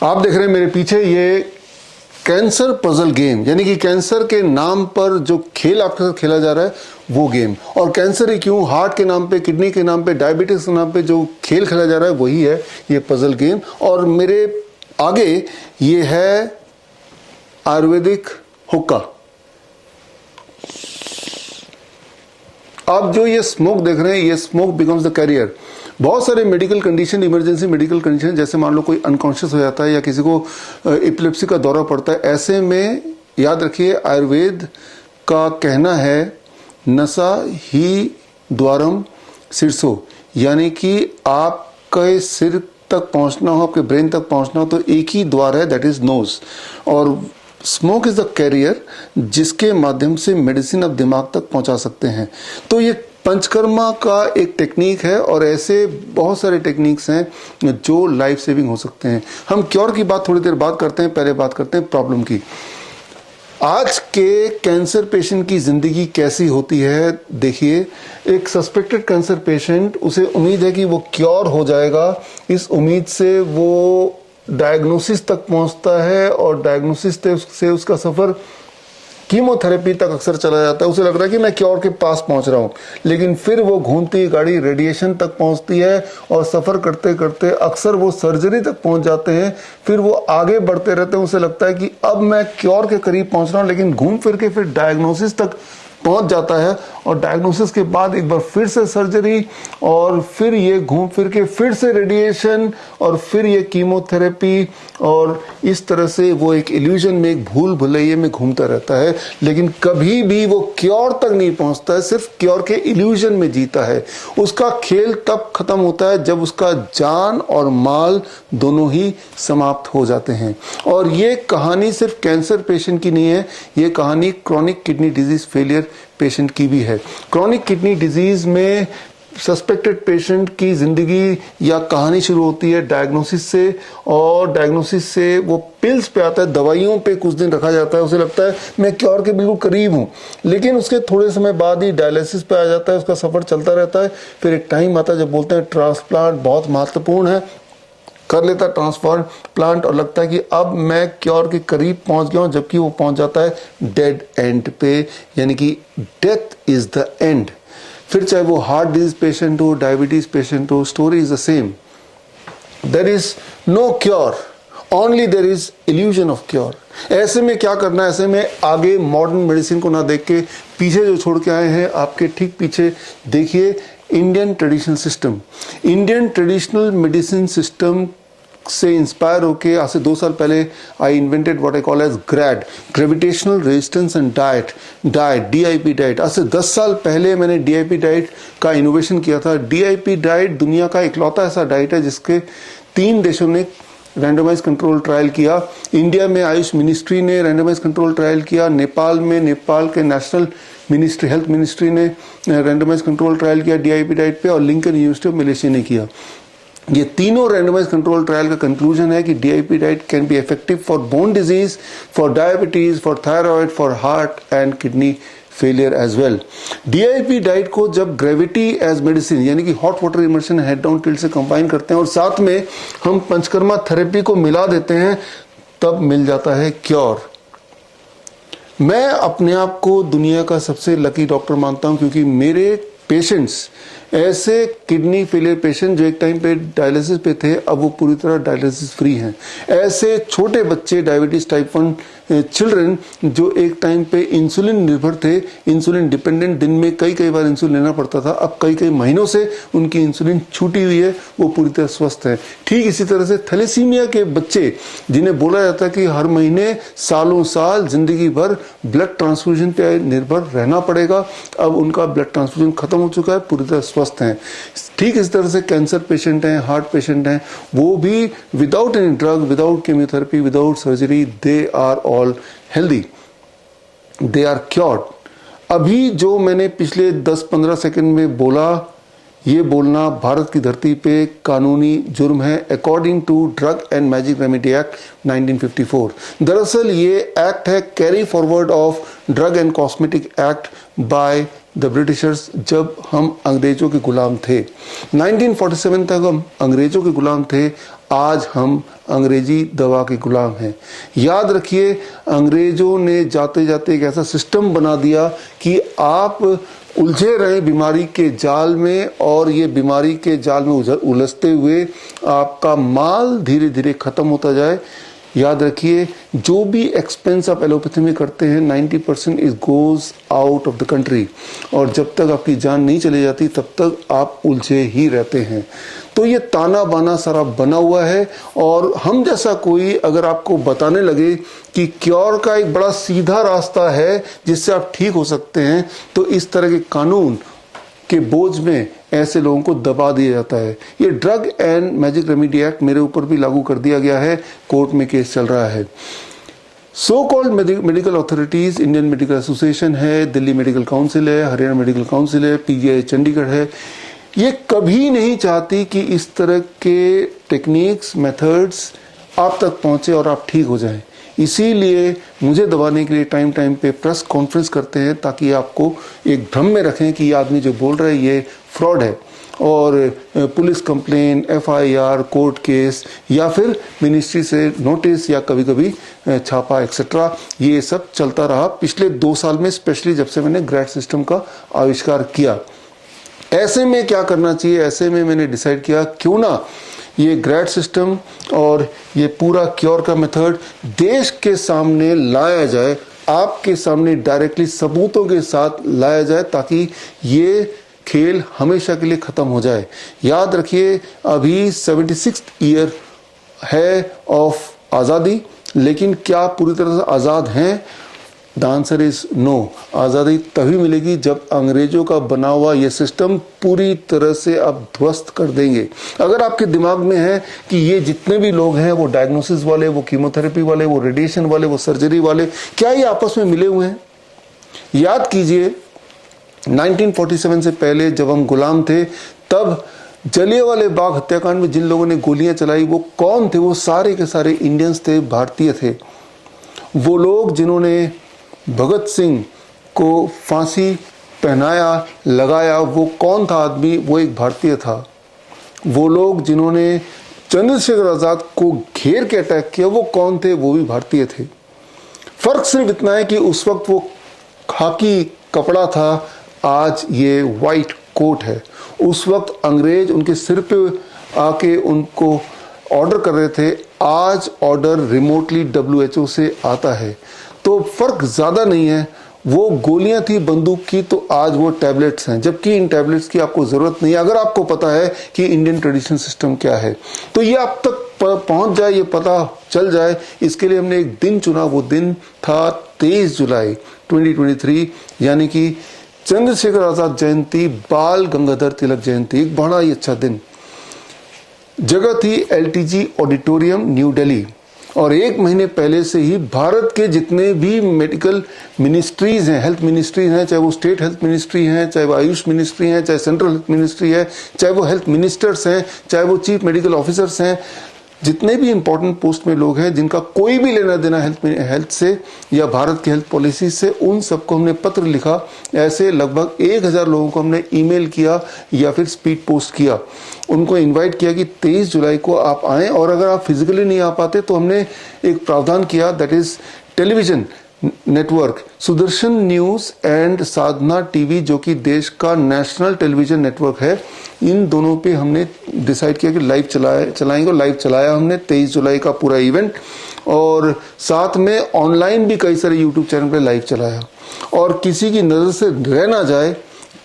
आप देख रहे हैं मेरे पीछे ये कैंसर पजल गेम, यानी कि कैंसर के नाम पर जो खेल आपके साथ खेला जा रहा है वो गेम। और कैंसर ही क्यों, हार्ट के नाम पे, किडनी के नाम पे, डायबिटीज के नाम पे जो खेल खेला जा रहा है वही है ये पजल गेम। और मेरे आगे ये है आयुर्वेदिक हुक्का। आप जो ये स्मोक देख रहे हैं, ये स्मोक बिकम्स द कैरियर। बहुत सारे medical condition, emergency medical condition, जैसे मान लो कोई अनकॉन्शियस हो जाता है या किसी को एपिलेप्सी का दौरा पड़ता है, ऐसे में याद रखिए आयुर्वेद का कहना है नसा ही द्वारम शीर्षो, यानी कि आपके सिर तक पहुंचना हो, आपके ब्रेन तक पहुंचना हो तो एक ही द्वार है, दैट इज नोज। और स्मोक इज द कैरियर जिसके माध्यम से मेडिसिन आप दिमाग तक पहुंचा सकते हैं। तो ये पंचकर्मा का एक टेक्निक है और ऐसे बहुत सारे टेक्निक्स हैं जो लाइफ सेविंग हो सकते हैं। हम क्योर की बात थोड़ी देर बाद करते हैं, पहले बात करते हैं प्रॉब्लम की। आज के कैंसर पेशेंट की जिंदगी कैसी होती है देखिए। एक सस्पेक्टेड कैंसर पेशेंट, उसे उम्मीद है कि वो क्योर हो जाएगा, इस उम्मीद से वो डायग्नोसिस तक पहुंचता है और डायग्नोसिस से उसका सफर कीमोथेरेपी तक अक्सर चला जाता है। उसे लग रहा है कि मैं क्योर के पास पहुंच रहा हूं, लेकिन फिर वो घूमती गाड़ी रेडिएशन तक पहुंचती है और सफर करते करते अक्सर वो सर्जरी तक पहुंच जाते हैं। फिर वो आगे बढ़ते रहते हैं, उसे लगता है कि अब मैं क्योर के करीब पहुंच रहा हूं, लेकिन घूम फिर के फिर डायग्नोसिस तक पहुंच जाता है और डायग्नोसिस के बाद एक बार फिर से सर्जरी और फिर ये घूम फिर के फिर से रेडिएशन और फिर ये कीमोथेरेपी, और इस तरह से वो एक इल्यूजन में, एक भूल भुलैये में घूमता रहता है, लेकिन कभी भी वो क्योर तक नहीं पहुंचता है, सिर्फ क्योर के इल्यूजन में जीता है। उसका खेल तब खत्म होता है जब उसका जान और माल दोनों ही समाप्त हो जाते हैं। और ये कहानी सिर्फ कैंसर पेशेंट की नहीं है, ये कहानी chronic kidney disease failure patient की भी है। क्रॉनिक किडनी डिजीज में सस्पेक्टेड पेशेंट की जिंदगी या कहानी शुरू होती है डायग्नोसिस से, और डायग्नोसिस से वो पिल्स पे आता है, दवाइयों पे कुछ दिन रखा जाता है, उसे लगता है मैं क्योर के बिल्कुल करीब हूं, लेकिन उसके थोड़े समय बाद ही डायलिसिस पे आ जाता है, उसका सफर चलता रहता है। फिर एक टाइम आता है जब बोलते हैं ट्रांसप्लांट बहुत महत्वपूर्ण है, कर लेता है ट्रांसप्लांट और लगता है कि अब मैं क्योर के करीब पहुंच गया हूं, जबकि वो पहुंच जाता है डेड एंड पे, यानी कि डेथ इज द एंड। फिर चाहे वो हार्ट डिजीज पेशेंट हो, डायबिटीज पेशेंट हो, story is the same. There is no cure, only there is illusion of cure. ऐसे में क्या करना है, ऐसे में आगे मॉडर्न मेडिसिन को ना देख के पीछे जो छोड़ के आए हैं, आपके ठीक पीछे देखिए Indian traditional system. Indian traditional medicine system से इंस्पायर होके आज से 2 साल पहले I invented what I call as GRAD, gravitational resistance and diet, DIP diet. आज से 10 साल पहले मैंने DIP डाइट का इनोवेशन किया था। DIP डाइट दुनिया का इकलौता ऐसा डाइट है जिसके 3 देशों ने रैंडमाइज कंट्रोल ट्रायल किया। इंडिया में आयुष मिनिस्ट्री ने रैंडमाइज कंट्रोल ट्रायल किया, नेपाल में नेपाल के नेशनल मिनिस्ट्री, हेल्थ मिनिस्ट्री ने रैंडमाइज कंट्रोल ट्रायल किया DIP डाइट पे, और लिंकन यूनिवर्सिटी ऑफ मलेशिया ने किया। ये तीनों रैंडमाइज कंट्रोल ट्रायल का कंक्लूजन है कि DIP diet can be effective for bone disease, for diabetes, for thyroid, for heart and kidney failure as well. DIP diet को जब ग्रेविटी एज मेडिसिन, यानी कि hot water immersion head down tilt से combine करते हैं और साथ में हम पंचकर्मा थेरेपी को मिला देते हैं, तब मिल जाता है क्योर। मैं अपने आप को दुनिया का सबसे लकी डॉक्टर मानता हूं, क्योंकि मेरे पेशेंट्स, ऐसे किडनी फेलियर पेशेंट जो एक टाइम पे डायलिसिस पे थे, अब वो पूरी तरह डायलिसिस फ्री हैं। ऐसे छोटे बच्चे, डायबिटीज टाइप 1 चिल्ड्रन जो एक टाइम पे इंसुलिन निर्भर थे, इंसुलिन डिपेंडेंट, दिन में कई बार इंसुलिन लेना पड़ता था, अब कई महीनों से उनकी इंसुलिन छूटी हुई है, वो पूरी तरह स्वस्थ है। ठीक इसी तरह से थैलेसीमिया के बच्चे, जिन्हें बोला जाता है कि हर महीने सालों साल जिंदगी भर ब्लड ट्रांसफ्यूजन पे निर्भर रहना पड़ेगा, अब उनका ब्लड ट्रांसफ्यूजन खत्म हो चुका है, पूरी तरह स्वस्थ हैं। ठीक इस तरह से कैंसर पेशेंट हैं, हार्ट पेशेंट हैं, वो भी without any drug, without chemotherapy, without surgery, they are all healthy, they are cured. अभी जो मैंने पिछले 10-15 सेकंड में बोला, ये बोलना भारत की धरती पे कानूनी जुर्म है according to drug and magic remedy act 1954। दरअसल ये एक्ट है carry forward of drug and cosmetic act by the Britishers, जब हम अंग्रेजों के गुलाम थे। 1947 तक हम अंग्रेजों के गुलाम थे, आज हम अंग्रेजी दवा के गुलाम हैं। याद रखिए, अंग्रेजों ने जाते जाते एक ऐसा सिस्टम बना दिया कि आप उलझे रहे बीमारी के जाल में, और ये बीमारी के जाल में उलझते हुए आपका माल धीरे धीरे खत्म होता जाए। याद रखिए, जो भी एक्सपेंस आप एलोपैथी में करते हैं 90% is goes out of the country, और जब तक आपकी जान नहीं चली जाती तब तक आप उलझे ही रहते हैं। तो ये ताना बाना सारा बना हुआ है, और हम जैसा कोई अगर आपको बताने लगे कि क्योर का एक बड़ा सीधा रास्ता है जिससे आप ठीक हो सकते हैं, तो इस तरह के कानून के बोझ में ऐसे लोगों को दबा दिया जाता है। ये drug and magic remedy act मेरे ऊपर भी लागू कर दिया गया है, कोर्ट में केस चल रहा है। So called medical authorities, Indian medical association है, दिल्ली मेडिकल काउंसिल है, हरियाणा मेडिकल काउंसिल है, पीजीआई चंडीगढ़ है, ये कभी नहीं चाहती कि इस तरह के टेक्निक्स, मेथड्स आप तक पहुंचे और आप ठीक हो जाएं। इसीलिए मुझे दबाने के लिए टाइम टाइम पे प्रेस कॉन्फ्रेंस करते हैं, ताकि आपको एक भ्रम में रखें कि ये आदमी जो बोल रहा है ये फ्रॉड है, और police complain, FIR, court case, या फिर मिनिस्ट्री से नोटिस, या कभी कभी छापा एक्सेट्रा, ये सब चलता रहा पिछले 2 साल में, स्पेशली जब से मैंने ग्रेड सिस्टम का आविष्कार किया। ऐसे में क्या करना चाहिए? ऐसे में मैंने डिसाइड किया क्यों ना ये ग्रेड सिस्टम और ये पूरा क्योर का मेथड देश के सामने लाया जाए, आपके सामने डायरेक्टली सबूतों के साथ लाया जाए, ताकि ये खेल हमेशा के लिए खत्म हो जाए। याद रखिए, अभी 76th ईयर है ऑफ आज़ादी, लेकिन क्या पूरी तरह से आज़ाद हैं? The answer is no. आज़ादी तभी मिलेगी जब अंग्रेजों का बना हुआ ये सिस्टम पूरी तरह से आप ध्वस्त कर देंगे। अगर आपके दिमाग में है कि ये जितने भी लोग हैं, वो डायग्नोसिस वाले, वो कीमोथेरेपी वाले, वो रेडिएशन वाले, वो सर्जरी वाले, क्या ये आपस में मिले हुए हैं? याद कीजिए, 1947 से पहले जब हम गुलाम थे, तब जलियांवाला बाग हत्याकांड में जिन लोगों ने गोलियां चलाई वो कौन थे? वो सारे के सारे इंडियंस थे, भारतीय थे। वो लोग जिन्होंने भगत सिंह को फांसी पहनाया, लगाया, वो कौन था आदमी? वो एक भारतीय था। वो लोग जिन्होंने चंद्रशेखर आजाद को घेर के अटैक किया, वो कौन थे? वो भी भारतीय थे। फर्क सिर्फ इतना है कि उस वक्त वो खाकी कपड़ा था, आज ये वाइट कोट है। उस वक्त अंग्रेज उनके सिर पे आके उनको ऑर्डर कर रहे थे, आज ऑर्डर रिमोटली WHO से आता है। तो फर्क ज्यादा नहीं है। वो गोलियां थी बंदूक की, तो आज वो टैबलेट्स हैं, जबकि इन टैबलेट्स की आपको जरूरत नहीं है, अगर आपको पता है कि इंडियन ट्रेडिशनल सिस्टम क्या है। तो ये आप तक पहुंच जाए, ये पता चल जाए, इसके लिए हमने एक दिन चुना। वो दिन था 23 जुलाई 2023, यानी कि चंद्रशेखर आजाद जयंती, बाल गंगाधर तिलक जयंती। एक बड़ा ही अच्छा दिन। जगह थी LTG ऑडिटोरियम, न्यू दिल्ली। और 1 महीने पहले से ही भारत के जितने भी मेडिकल मिनिस्ट्रीज हैं, हेल्थ मिनिस्ट्रीज हैं, चाहे वो स्टेट हेल्थ मिनिस्ट्री हैं, चाहे वो आयुष मिनिस्ट्री हैं, चाहे सेंट्रल हेल्थ मिनिस्ट्री है, चाहे वो हेल्थ मिनिस्टर्स हैं, चाहे वो चीफ मेडिकल ऑफिसर्स हैं, जितने भी इंपॉर्टेंट पोस्ट में लोग हैं जिनका कोई भी लेना देना हेल्थ से या भारत की हेल्थ पॉलिसी से, उन सबको हमने पत्र लिखा। ऐसे लगभग 1000 लोगों को हमने ईमेल किया या फिर स्पीड पोस्ट किया। उनको इनवाइट किया कि 23 जुलाई को आप आएं, और अगर आप फिजिकली नहीं आ पाते तो हमने एक प्रावधान किया, that is television network, Sudarshan news and Sadhana TV, जो कि देश का नेशनल टेलीविजन नेटवर्क है। इन दोनों पे हमने डिसाइड किया कि लाइव चलाएंगे। लाइव चलाया हमने 23 जुलाई का पूरा इवेंट, और साथ में ऑनलाइन भी कई सारे यूट्यूब चैनल पे लाइव चलाया। और किसी की नजर से रह ना जाए,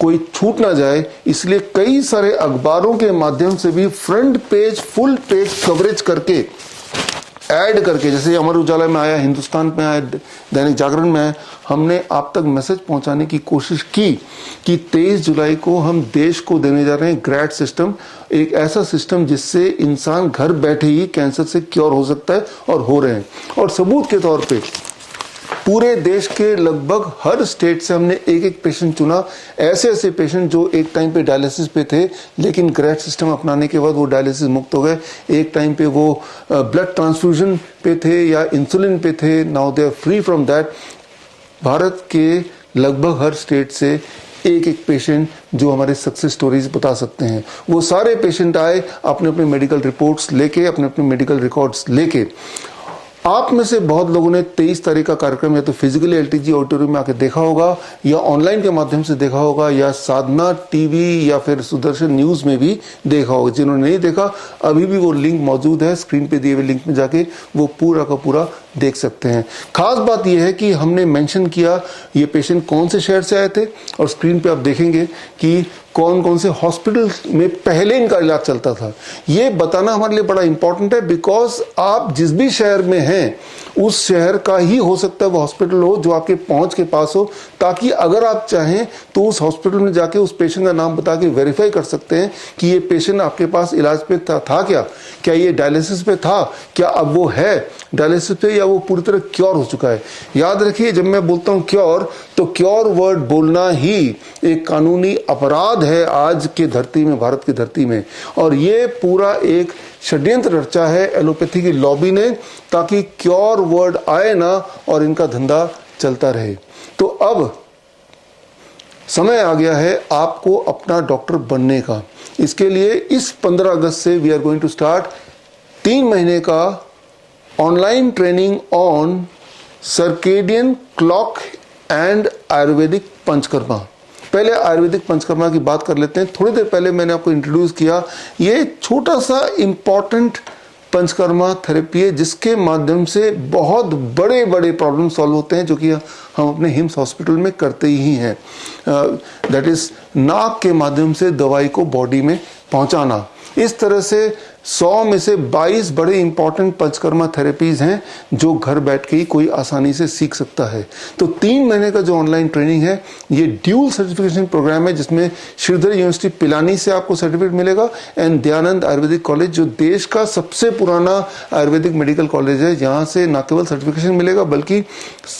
कोई छूट ना जाए, इसलिए कई सारे अखबारों के माध्यम से भी front page, full page coverage करके, ऐड करके, जैसे अमर उजाला में आया, हिंदुस्तान में आया, दैनिक जागरण में आया, हमने आप तक मैसेज पहुंचाने की कोशिश की कि 23 जुलाई को हम देश को देने जा रहे हैं ग्रेड सिस्टम, एक ऐसा सिस्टम जिससे इंसान घर बैठे ही कैंसर से क्योर हो सकता है, और हो रहे हैं। और सबूत के तौर पे पूरे देश के लगभग हर स्टेट से हमने एक पेशेंट चुना, ऐसे पेशेंट जो एक टाइम पे डायलिसिस पे थे, लेकिन ग्रेड सिस्टम अपनाने के बाद वो डायलिसिस मुक्त हो गए। एक टाइम पे वो ब्लड ट्रांसफ्यूजन पे थे या इंसुलिन पे थे, now they are free from that. Bharat के लगभग हर स्टेट से एक एक पेशेंट जो हमारे सक्सेस स्टोरीज बता सकते हैं। वो सारे पेशेंट आए अपने अपने मेडिकल रिपोर्ट्स लेके, अपने अपने मेडिकल रिकॉर्ड्स लेके। आप में से बहुत लोगों ने 23 तारीख का कार्यक्रम या तो फिजिकली एलटीजी ऑडिटोरियम में आके देखा होगा, या ऑनलाइन के माध्यम से देखा होगा, या साधना टीवी या फिर सुदर्शन न्यूज में भी देखा होगा। जिन्होंने नहीं देखा, अभी भी वो लिंक मौजूद है, स्क्रीन पे दिए हुए लिंक में जाके वो पूरा का पूरा देख सकते हैं। खास बात यह है कि हमने मेंशन किया ये पेशेंट कौन से शहर से आए थे, और स्क्रीन पे आप देखेंगे कि कौन कौन से हॉस्पिटल में पहले इनका इलाज चलता था। ये बताना हमारे लिए बड़ा इंपॉर्टेंट है, बिकॉज आप जिस भी शहर में हैं उस शहर का ही हो सकता है वो हॉस्पिटल हो जो आपके पहुंच के पास हो, ताकि अगर आप चाहें तो उस हॉस्पिटल में जाके उस पेशेंट का नाम बता के वेरीफाई कर सकते हैं कि ये पेशेंट आपके पास इलाज पे था क्या ये डायलिसिस पे था, क्या अब वो है डायलिसिस पे, या वो पूरी तरह क्योर हो चुका है। याद रखिए, जब मैं बोलता हूं क्योर, तो क्योर वर्ड बोलना ही एक कानूनी अपराध है आज के धरती में, भारत की धरती में। और ये पूरा एक षड्यंत्र रचा है एलोपैथी की लॉबी ने, ताकि क्योर वर्ड आए ना और इनका धंधा चलता रहे। तो अब समय आ गया है आपको अपना डॉक्टर बनने का। इसके लिए इस 15 अगस्त से we are going to start 3 महीने का online training on circadian clock and Ayurvedic Panchakarma. पहले आयुर्वेदिक पंचकर्मा की बात कर लेते हैं। थोड़ी देर पहले मैंने आपको इंट्रोड्यूस किया, ये छोटा सा इंपॉर्टेंट पंचकर्मा थेरेपी है जिसके माध्यम से बहुत बड़े बड़े प्रॉब्लम सॉल्व होते हैं, जो कि हम अपने हिम्स हॉस्पिटल में करते ही हैं। दैट इज नाक के माध्यम से दवाई को बॉडी में पहुंचाना। इस तरह से 100 में से 22 बड़े इंपॉर्टेंट पंचकर्मा थेरेपीज हैं जो घर बैठ के ही कोई आसानी से सीख सकता है। तो 3 महीने का जो ऑनलाइन ट्रेनिंग है, ये ड्यूल सर्टिफिकेशन प्रोग्राम है, जिसमें श्रीधर यूनिवर्सिटी पिलानी से आपको सर्टिफिकेट मिलेगा एंड दयानंद आयुर्वेदिक कॉलेज, जो देश का सबसे पुराना आयुर्वेदिक मेडिकल कॉलेज है, यहाँ से न केवल सर्टिफिकेशन मिलेगा बल्कि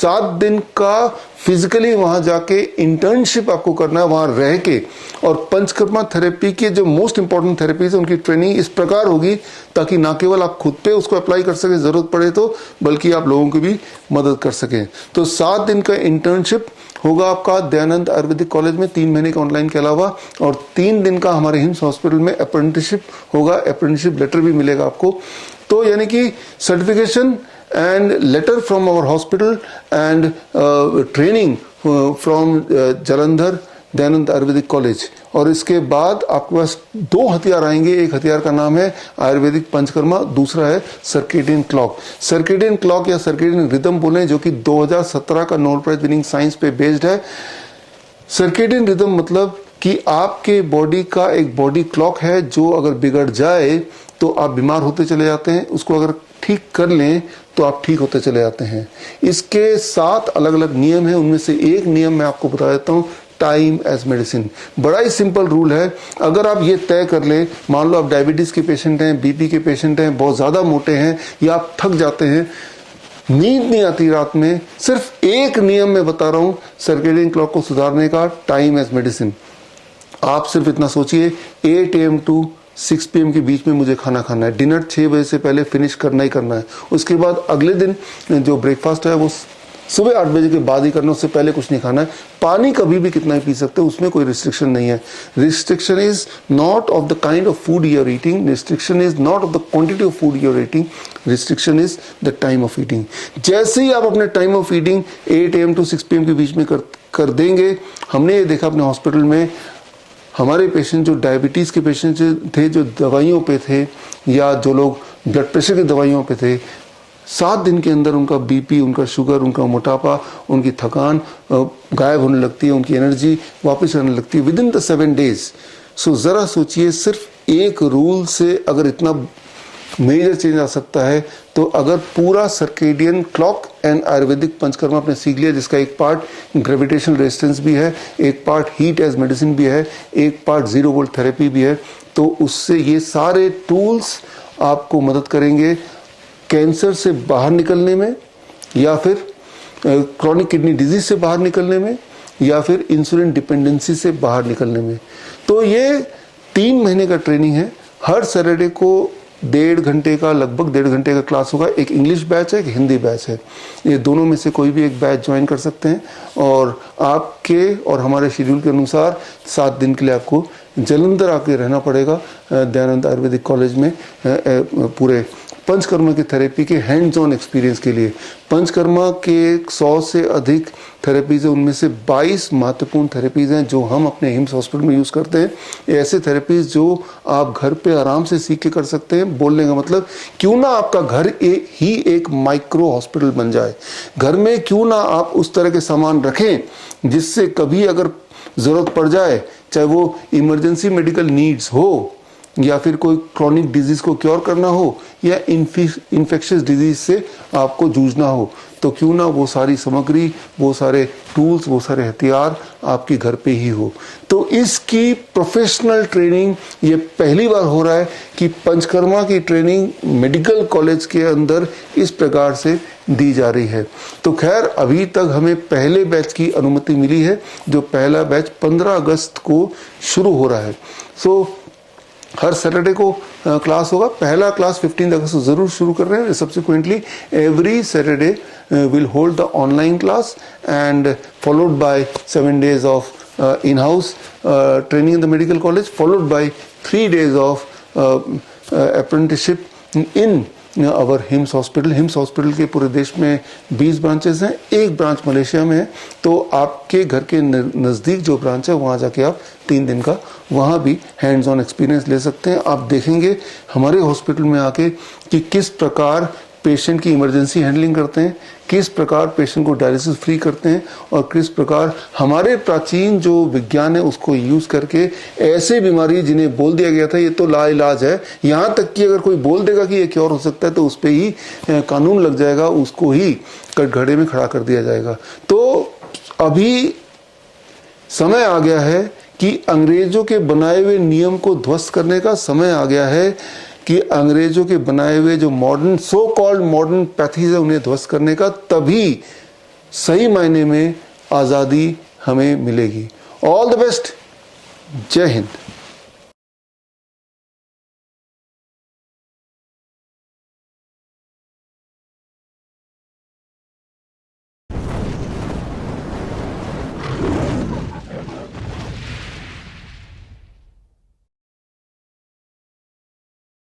7 दिन का फिजिकली वहां जाके इंटर्नशिप आपको करना है, वहां रह के। और पंचकर्मा थेरेपी के जो मोस्ट इंपॉर्टेंट थेरेपीज है उनकी ट्रेनिंग इस प्रकार होगी ताकि ना केवल आप खुद पे उसको अप्लाई कर सके जरूरत पड़े तो, बल्कि आप लोगों की भी मदद कर सकें। तो 7 दिन का इंटर्नशिप होगा आपका दयानंद आयुर्वेदिक कॉलेज में 3 महीने का ऑनलाइन के अलावा, और 3 दिन का हमारे हिम्स हॉस्पिटल में अप्रेंटिसशिप होगा। अप्रेंटिसशिप लेटर भी मिलेगा आपको। तो यानी कि certification and letter from our hospital and training from Jalandhar Dayanand Ayurvedic college. और इसके बाद आपके पास 2 हथियार आएंगे। एक हथियार का नाम है आयुर्वेदिक पंचकर्मा, दूसरा है सर्केडियन क्लॉक। सर्केडियन क्लॉक या सर्केडियन रिदम बोले, जो कि 2017 का नोबेल प्राइज विनिंग साइंस पे बेस्ड है। सर्केडियन रिदम मतलब कि आपके बॉडी का एक बॉडी क्लॉक है, जो अगर बिगड़ जाए तो आप बीमार होते चले जाते हैं, उसको अगर ठीक कर लें तो आप ठीक होते चले जाते हैं। इसके 7 अलग अलग नियम हैं, उनमें से एक नियम मैं आपको बता देता हूं, टाइम एज मेडिसिन। बड़ा ही सिंपल रूल है। अगर आप ये तय कर लें, मान लो आप डायबिटीज के पेशेंट हैं, बीपी के पेशेंट हैं, बहुत ज्यादा मोटे हैं, या आप थक जाते हैं, नींद नहीं आती रात में, सिर्फ एक नियम मैं बता रहा हूं सर्केडियन क्लॉक को सुधारने का, टाइम एज मेडिसिन। आप सिर्फ इतना सोचिए, 8 AM टू 6 PM के बीच में मुझे खाना खाना है, डिनर 6 बजे से पहले फिनिश करना ही करना है। उसके बाद अगले दिन जो ब्रेकफास्ट है वो सुबह 8 बजे के बाद ही करना, उससे पहले कुछ नहीं खाना है। पानी कभी भी कितना ही पी सकते हो, उसमें कोई रिस्ट्रिक्शन नहीं है। Restriction is not of the kind of food you are eating, restriction is not of the quantity of food you are eating, restriction is the time of eating. जैसे ही आप अपने time of eating 8 AM to 6 PM के बीच में कर देंगे, हमने ये देखा अपने हॉस्पिटल में, हमारे पेशेंट जो डायबिटीज के पेशेंट थे, जो दवाइयों पे थे, या जो लोग ब्लड प्रेशर की दवाइयों पे थे, 7 दिन के अंदर उनका बीपी, उनका शुगर, उनका मोटापा, उनकी थकान गायब होने लगती है, उनकी एनर्जी वापस आने लगती है विदिन द 7 days। सो जरा सोचिए, सिर्फ एक रूल से अगर इतना मेजर चेंज आ सकता है, तो अगर पूरा circadian clock and Ayurvedic panchakarma आपने सीख लिया, जिसका एक पार्ट ग्रेविटेशनल रेजिस्टेंस भी है, एक पार्ट हीट एज मेडिसिन भी है, एक पार्ट 0 वोल्ट थेरेपी भी है, तो उससे ये सारे टूल्स आपको मदद करेंगे कैंसर से बाहर निकलने में, या फिर क्रॉनिक किडनी डिजीज से बाहर निकलने में, या फिर इंसुलिन डिपेंडेंसी से बाहर निकलने में। तो ये 3 महीने का ट्रेनिंग है। हर सैटरडे को 1.5 घंटे का, लगभग 1.5 घंटे का क्लास होगा। एक इंग्लिश बैच है, एक हिंदी बैच है। ये दोनों में से कोई भी एक बैच ज्वाइन कर सकते हैं और आपके और हमारे शेड्यूल के अनुसार 7 दिन के लिए आपको जलंधर आके रहना पड़ेगा दयानंद आयुर्वेदिक कॉलेज में पूरे पंचकर्मा की थेरेपी के हैंड्स ऑन एक्सपीरियंस के लिए। पंचकर्मा के 100 से अधिक थेरेपीज़ हैं, उनमें से 22 महत्वपूर्ण थेरेपीज़ हैं जो हम अपने हिम्स हॉस्पिटल में यूज़ करते हैं। ऐसे थेरेपीज़ जो आप घर पे आराम से सीख के कर सकते हैं। बोलने का मतलब, क्यों ना आपका घर ही एक माइक्रो हॉस्पिटल बन जाए। घर में क्यों ना आप उस तरह के सामान रखें जिससे कभी अगर ज़रूरत पड़ जाए, चाहे वो इमरजेंसी मेडिकल नीड्स हो या फिर कोई क्रॉनिक डिजीज को क्योर करना हो या इन्फेक्शियस डिजीज से आपको जूझना हो, तो क्यों ना वो सारी सामग्री, वो सारे टूल्स, वो सारे हथियार आपके घर पे ही हो। तो इसकी प्रोफेशनल ट्रेनिंग ये पहली बार हो रहा है कि पंचकर्मा की ट्रेनिंग मेडिकल कॉलेज के अंदर इस प्रकार से दी जा रही है। तो खैर, अभी तक हमें पहले बैच की अनुमति मिली है, जो पहला बैच 15 अगस्त को शुरू हो रहा है। हर सैटरडे को क्लास होगा। पहला क्लास 15 अगस्त को जरूर शुरू कर रहे हैं। Subsequently every Saturday will hold the online class and followed by 7 days of in house training in the medical college, followed by 3 days of apprenticeship in our hymns hospital. Hymns hospital के पूरे देश में 20 branches हैं, एक branch Malaysia में है। तो आपके घर के नज़दीक जो ब्रांच है वहाँ जाके आप 3 दिन का वहाँ भी हैंड्स ऑन एक्सपीरियंस ले सकते हैं। आप देखेंगे हमारे हॉस्पिटल में आके कि किस प्रकार पेशेंट की इमरजेंसी हैंडलिंग करते हैं, किस प्रकार पेशेंट को डायलिसिस फ्री करते हैं और किस प्रकार हमारे प्राचीन जो विज्ञान है उसको यूज़ करके ऐसे बीमारी जिन्हें बोल दिया गया था ये तो लाइलाज है, यहाँ तक कि अगर कोई बोल देगा कि ये क्योर हो सकता है तो उस पर ही कानून लग जाएगा, उसको ही कटघरे में खड़ा कर दिया जाएगा। तो अभी समय आ गया है कि अंग्रेजों के बनाए हुए नियम को ध्वस्त करने का समय आ गया है कि अंग्रेजों के बनाए हुए जो modern so called modern pathies है उन्हें ध्वस्त करने का, तभी सही मायने में आज़ादी हमें मिलेगी। All the best. जय हिंद।